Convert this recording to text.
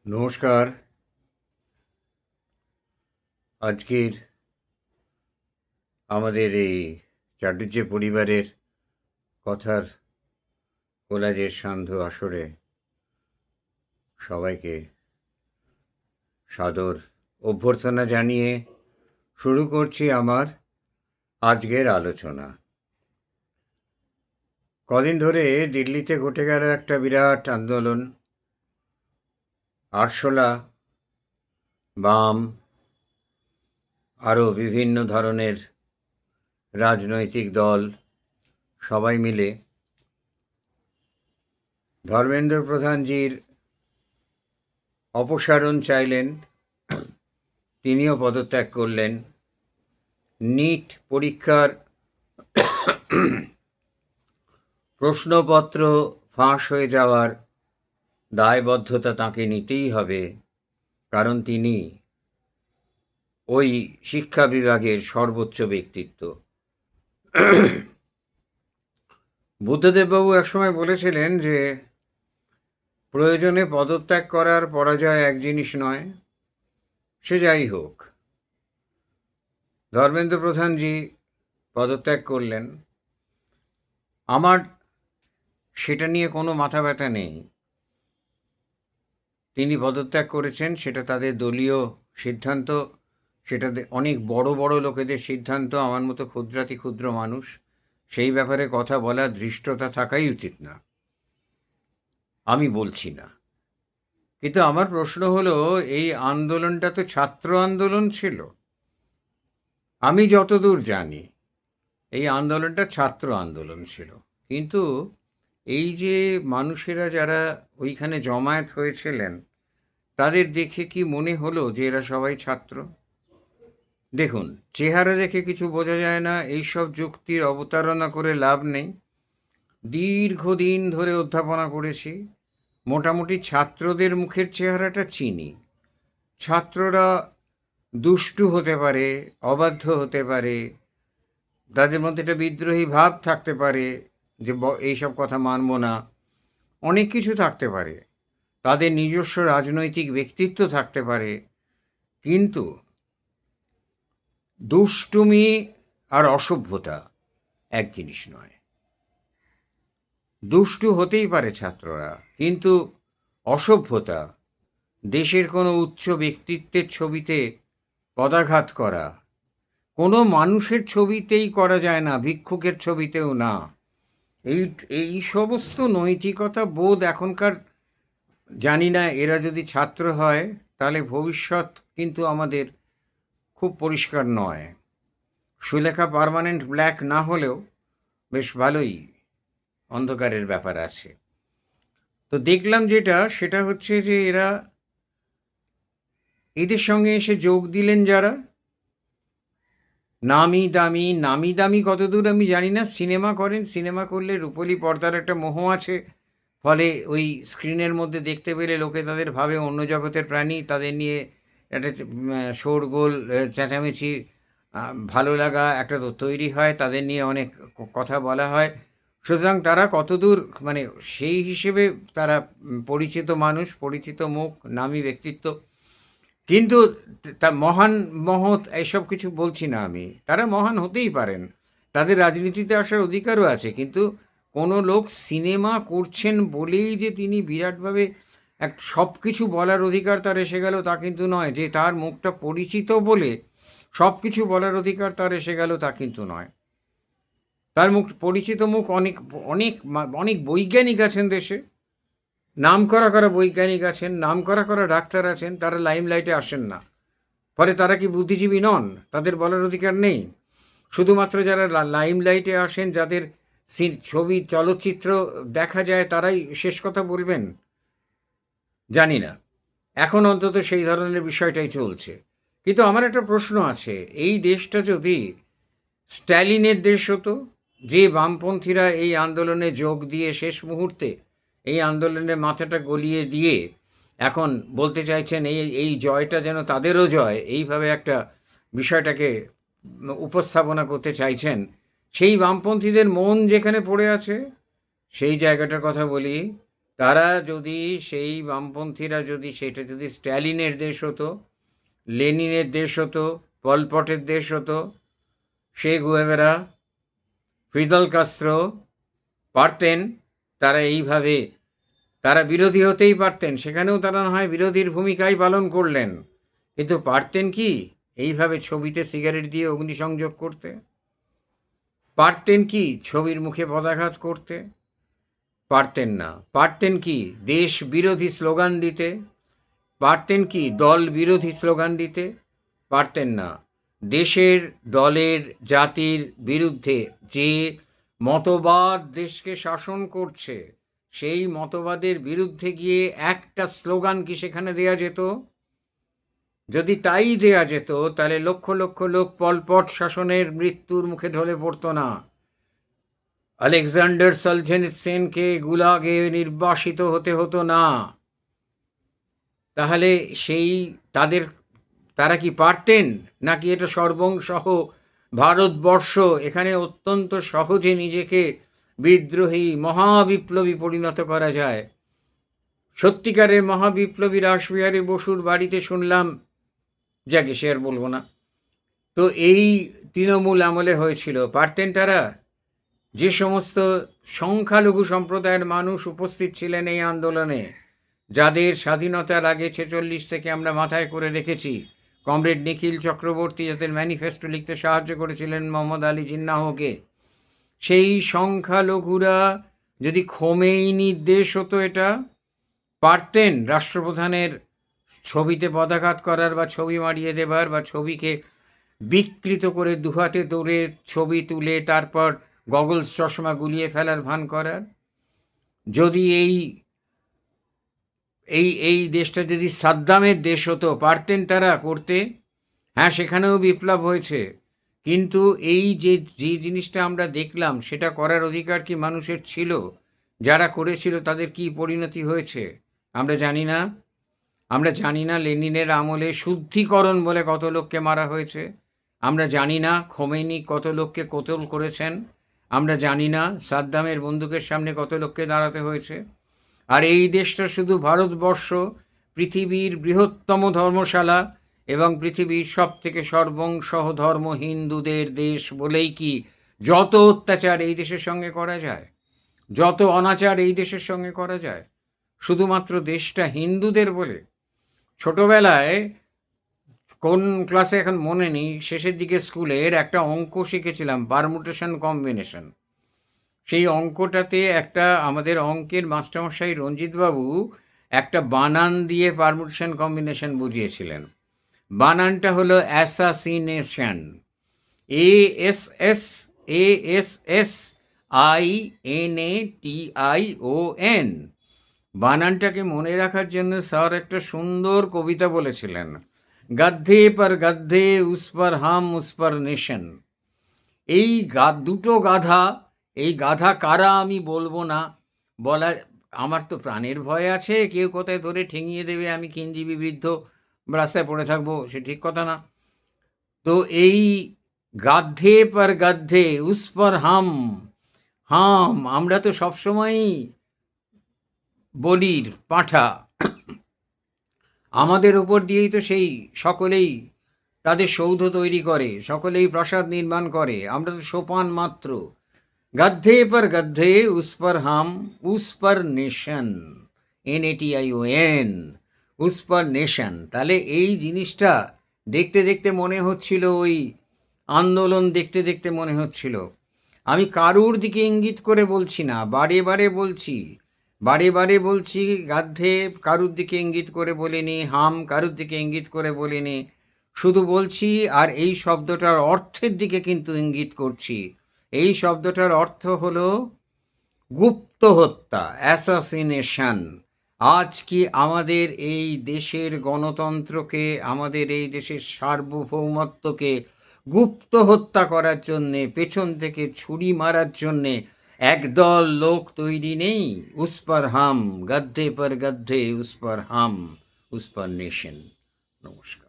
নমস্কার। আজকের আমাদের এই চাটুর্যে পরিবারের কথার কোলাজের সান্ধ্য আসরে সবাইকে সাদর অভ্যর্থনা জানিয়ে শুরু করছি আমার আজকের আলোচনা। কদিন ধরে দিল্লিতে ঘটে গেল একটা বিরাট আন্দোলন। আরশোলা, বাম, আরও বিভিন্ন ধরনের রাজনৈতিক দল সবাই মিলে ধর্মেন্দ্র প্রধানজির অপসারণ চাইলেন। তিনিও পদত্যাগ করলেন। নিট পরীক্ষার প্রশ্নপত্র ফাঁস হয়ে যাওয়ার দায়বদ্ধতা তাঁকে নিতেই হবে, কারণ তিনি ওই শিক্ষা বিভাগের সর্বোচ্চ ব্যক্তিত্ব। বুদ্ধদেববাবু একসময় বলেছিলেন যে প্রয়োজনে পদত্যাগ করার পরাজয় এক জিনিস নয়। সে যাই হোক, ধর্মেন্দ্র প্রধানজি পদত্যাগ করলেন। আমার সেটা নিয়ে কোনো মাথা ব্যথা নেই। তিনি পদত্যাগ করেছেন, সেটা তাদের দলীয় সিদ্ধান্ত, সেটা অনেক বড় বড় লোকেদের সিদ্ধান্ত। আমার মতো ক্ষুদ্রাতি ক্ষুদ্র মানুষ সেই ব্যাপারে কথা বলার ধৃষ্টতা থাকাই উচিত না, আমি বলছি না। কিন্তু আমার প্রশ্ন হলো, এই আন্দোলনটা তো ছাত্র আন্দোলন ছিল। আমি যতদূর জানি এই আন্দোলনটা ছাত্র আন্দোলন ছিল। কিন্তু এই যে মানুষেরা যারা ওইখানে জমায়েত হয়েছিলেন, তাদের দেখে কি মনে হলো যে এরা সবাই ছাত্র? দেখুন, চেহারা দেখে কিছু বোঝা যায় না, এইসব যুক্তির অবতারণা করে লাভ নেই। দীর্ঘদিন ধরে অধ্যাপনা করেছি, মোটামুটি ছাত্রদের মুখের চেহারাটা চিনি। ছাত্ররা দুষ্টু হতে পারে, অবাধ্য হতে পারে, তাদের মধ্যে একটা বিদ্রোহী ভাব থাকতে পারে যে এইসব কথা মানব না, অনেক কিছু থাকতে পারে, তাদের নিজস্ব রাজনৈতিক ব্যক্তিত্ব থাকতে পারে। কিন্তু দুষ্টুমি আর অসভ্যতা এক জিনিস নয়। দুষ্টু হতেই পারে ছাত্ররা, কিন্তু অসভ্যতা, দেশের কোনো উচ্চ ব্যক্তিত্বের ছবিতে পদাঘাত করা, কোনো মানুষের ছবিতেই করা যায় না, ভিক্ষুকের ছবিতেও না। এই এই সমস্ত নৈতিকতা বোধ এখনকার, জানি না এরা যদি ছাত্র হয় তাহলে ভবিষ্যৎ কিন্তু আমাদের খুব পরিষ্কার নয়। সুলেখা পার্মানেন্ট ব্ল্যাক না হলেও বেশ ভালোই অন্ধকারের ব্যাপার আছে। তো দেখলাম সেটা হচ্ছে যে এদের সঙ্গে এসে যোগ দিলেন যারা নামি দামি কতদূর আমি জানি না, সিনেমা করেন, সিনেমা করলে রূপলি পর্দার একটা মোহ আছে, ফলে ওই স্ক্রিনের মধ্যে দেখতে পেলে লোকে তাদের ভাবে অন্য জগতের প্রাণী, তাদের নিয়ে একটা শোরগোল, চেঁচামেচি, ভালো লাগা একটা তো তৈরি হয়, তাদের নিয়ে অনেক কথা বলা হয়। সুতরাং তারা কতদূর, মানে সেই হিসেবে তারা পরিচিত মানুষ, পরিচিত মুখ, নামী ব্যক্তিত্ব। কিন্তু তা মহান মহৎ এসব কিছু বলছি না আমি, তারা মহান হতেই পারেন, তাদের রাজনীতিতে আসার অধিকারও আছে। কিন্তু কোনো লোক সিনেমা করছেন বলেই যে তিনি বিরাটভাবে সব কিছু বলার অধিকার তার এসে গেল তা কিন্তু নয়, যে তার মুখটা পরিচিত বলে সব কিছু বলার অধিকার তার এসে গেল তা কিন্তু নয়। তার মুখ পরিচিত মুখ, অনেক অনেক অনেক বৈজ্ঞানিক আছেন দেশে, নাম করা করা বৈজ্ঞানিক আছেন, নাম করা করা ডাক্তার আছেন, তারা লাইমলাইটে আসেন না। ফলে তারা কি বুদ্ধিজীবী নন? তাদের বলার অধিকার নেই? শুধুমাত্র যারা লাইমলাইটে আসেন, যাদের ছবি চলচ্চিত্র দেখা যায়, তারাই শেষ কথা বলবেন? জানি না, এখন অন্তত সেই ধরনের বিষয়টাই চলছে। কিন্তু আমার একটা প্রশ্ন আছে, এই দেশটা যদি স্ট্যালিনের দেশ হতো, যে বামপন্থীরা এই আন্দোলনে যোগ দিয়ে শেষ মুহূর্তে এই আন্দোলনের মাথাটা গলিয়ে দিয়ে এখন বলতে চাইছেন এই এই জয়টা যেন তাদেরও জয়, এইভাবে একটা বিষয়টাকে উপস্থাপনা করতে চাইছেন, সেই বামপন্থীদের মন যেখানে পড়ে আছে, সেই জায়গাটার কথা বলি, তারা যদি সেই বামপন্থীরা যদি সেটা যদি স্ট্যালিনের দেশ হতো, লেনিনের দেশ হতো, পলপটের দেশ হতো, সে গুয়েভেরা, ফিদেল কাস্ত্রো পারতেন, তারা এইভাবে তারা বিরোধী হতেই পারতেন, সেখানেও তারা না হয় বিরোধীর ভূমিকাই পালন করলেন, কিন্তু পারতেন কি এইভাবে ছবিতে সিগারেট দিয়ে অগ্নিসংযোগ করতে? পারতেন কি ছবির মুখে পদাঘাত করতে? পারতেন না। পারতেন কি দেশ বিরোধী স্লোগান দিতে? পারতেন কি দল বিরোধী স্লোগান দিতে? পারতেন না। দেশের, দলের, জাতির বিরুদ্ধে যে মতবাদ দেশকে শাসন করছে, সেই মতবাদের বিরুদ্ধে গিয়ে একটা স্লোগান কি সেখানে দেয়া যেত? যদি তাই দেয়া যেত, তাহলে লক্ষ লক্ষ লোক পলপট শাসনের মৃত্যুর মুখে ঢলে পড়তো না, আলেকজান্ডার সলঝেনিৎসেনকে গুলাগে নির্বাসিত হতে হতো না। তাহলে সেই তারা কি পারতেন? নাকি এটা সর্বংসহ ভারতবর্ষ, এখানে অত্যন্ত সহজে নিজেকে বিদ্রোহী মহাবিপ্লবী পরিণত করা যায়? সত্যিকারের মহাবিপ্লবী রাসবিহারী বসুর বাড়িতে শুনলাম, যাকে সে আর বলবো না, তো এই তৃণমূল আমলে হয়েছিল। পারতেন তারা? যে সমস্ত সংখ্যালঘু সম্প্রদায়ের মানুষ উপস্থিত ছিলেন এই আন্দোলনে, যাদের স্বাধীনতার আগে 46 থেকে আমরা মাথায় করে রেখেছি, কমরেড নিখিল চক্রবর্তী যাদের ম্যানিফেস্টো লিখতে সাহায্য করেছিলেন মোহাম্মদ আলী জিন্নাহকে, সেই সংখ্যালঘুরা যদি খোমেইনির দেশ হতো, এটা পারতেন রাষ্ট্রপ্রধানের ছবিতে পদাঘাত করার, বা ছবি মারিয়ে দেবার, বা ছবিকে বিকৃত করে দুহাতে দৌড়ে ছবি তুলে তারপর গগলস চশমা গুলিয়ে ফেলার ভান করার? যদি এই এই এই দেশটা যদি সাদ্দামের দেশ হতো, পারতেন তারা করতে? হ্যাঁ, সেখানেও বিপ্লব হয়েছে, কিন্তু এই যে যে জিনিসটা আমরা দেখলাম, সেটা করার অধিকার কি মানুষের ছিল? যারা করেছিল তাদের কি পরিণতি হয়েছে আমরা জানি না। আমরা জানি না লেনিনের আমলে শুদ্ধিকরণ বলে কত লোককে মারা হয়েছে। আমরা জানি না খোমেনি কত লোককে কতল করেছেন। আমরা জানি না সাদ্দামের বন্দুকের সামনে কত লোককে দাঁড়াতে হয়েছে। আর এই দেশটা শুধু ভারতবর্ষ, পৃথিবীর বৃহত্তম ধর্মশালা এবং পৃথিবীর সবথেকে সর্বংসহ ধর্ম হিন্দুদের দেশ বলেই কি যত অত্যাচার এই দেশের সঙ্গে করা যায়, যত অনাচার এই দেশের সঙ্গে করা যায়, শুধুমাত্র দেশটা হিন্দুদের বলে? ছোটবেলায় কোন ক্লাসে এখন মনে নেই, শেষের দিকে স্কুলের একটা অঙ্ক শিখেছিলাম, পারমুটেশন কম্বিনেশন। সেই অঙ্কটাতে একটা আমাদের অঙ্কের মাস্টারমশাই রঞ্জিতবাবু একটা বানান দিয়ে পারমুটেশন কম্বিনেশন বুঝিয়েছিলেন। বানানটা হলো অ্যাসাসিনেশন, ASSASSINATION। বানানটাকে মনে রাখার জন্য স্যার একটা সুন্দর কবিতা বলেছিলেন, গদ্ধে পর গদ্ধে উস পর হাম উস পর নেশন। এই দুটো গাধা, এই গাধা কারা আমি বলবো না, বলা আমার তো প্রাণের ভয় আছে, কেউ কোথায় ধরে ঠেঙিয়ে দেবে, আমি কিনজীবী বৃদ্ধ রাস্তায় পড়ে থাকবো, সে ঠিক কথা না। তো এই গাদ্ধে পর গদ্ধে উস পর হাম, হাম আমরা তো সবসময়ই বলির পাঁঠা, আমাদের ওপর দিয়েই তো সেই সকলেই তাদের সৌধ তৈরি করে, সকলেই প্রাসাদ নির্মাণ করে, আমরা তো সোপান মাত্র। গদ্ধে পর গদ্ধে উস পর হাম উস পর নেশন, NATION, উস পর নেশন। তাহলে এই জিনিসটা দেখতে দেখতে মনে হচ্ছিল, ওই আন্দোলন দেখতে দেখতে মনে হচ্ছিল, আমি কারুর দিকে ইঙ্গিত করে বলছি না, বারে বারে বলছি, বারে বারে বলছি, গাদ্ধে কারুর দিকে ইঙ্গিত করে বলিনি, হাম কারুর দিকে ইঙ্গিত করে বলিনি, শুধু বলছি। আর এই শব্দটার অর্থের দিকে কিন্তু ইঙ্গিত করছি। এই শব্দটার অর্থ হলো গুপ্ত হত্যা, অ্যাসাসিনেশন। আজ কি আমাদের এই দেশের গণতন্ত্রকে, আমাদের এই দেশের সার্বভৌমত্বকে গুপ্ত হত্যা করার জন্যে, পেছন থেকে ছুরি মারার জন্যে একদল লোক তৈরি নেই? উস পর হাম, গদ্ধে পর গদ্ধে উস পর হাম উস পর নেশন। নমস্কার।